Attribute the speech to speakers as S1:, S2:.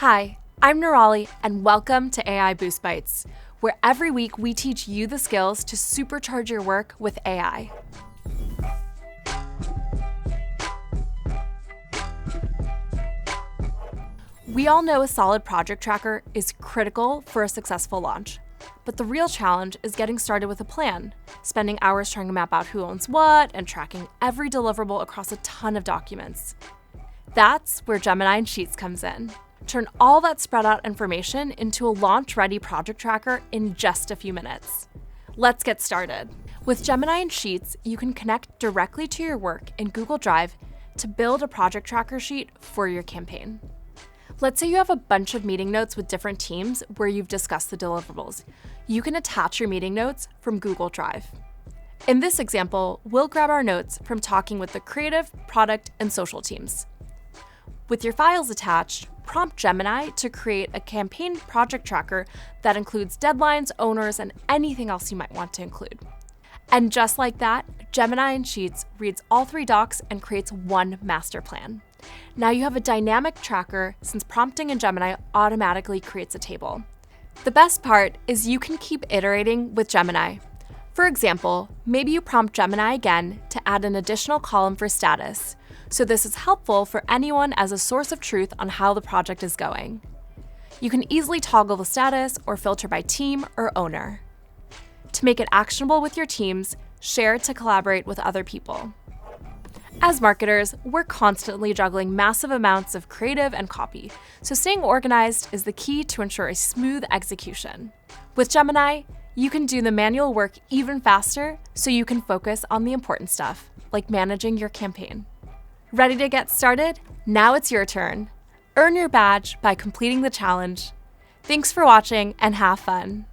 S1: Hi, I'm Nurali, and welcome to AI Boost Bites, where every week we teach you the skills to supercharge your work with AI. We all know a solid project tracker is critical for a successful launch. But the real challenge is getting started with a plan, spending hours trying to map out who owns what, and tracking every deliverable across a ton of documents. That's where Gemini and Sheets comes in. Turn all that spread out information into a launch-ready project tracker in just a few minutes. Let's get started. With Gemini and Sheets, you can connect directly to your work in Google Drive to build a project tracker sheet for your campaign. Let's say you have a bunch of meeting notes with different teams where you've discussed the deliverables. You can attach your meeting notes from Google Drive. In this example, we'll grab our notes from talking with the creative, product, and social teams. With your files attached, prompt Gemini to create a campaign project tracker that includes deadlines, owners, and anything else you might want to include. And just like that, Gemini and Sheets reads all three docs and creates one master plan. Now you have a dynamic tracker since prompting in Gemini automatically creates a table. The best part is you can keep iterating with Gemini. For example, maybe you prompt Gemini again to add an additional column for status. So this is helpful for anyone as a source of truth on how the project is going. You can easily toggle the status or filter by team or owner. To make it actionable with your teams, share it to collaborate with other people. As marketers, we're constantly juggling massive amounts of creative and copy, so staying organized is the key to ensure a smooth execution. With Gemini, you can do the manual work even faster so you can focus on the important stuff, like managing your campaign. Ready to get started? Now it's your turn. Earn your badge by completing the challenge. Thanks for watching and have fun.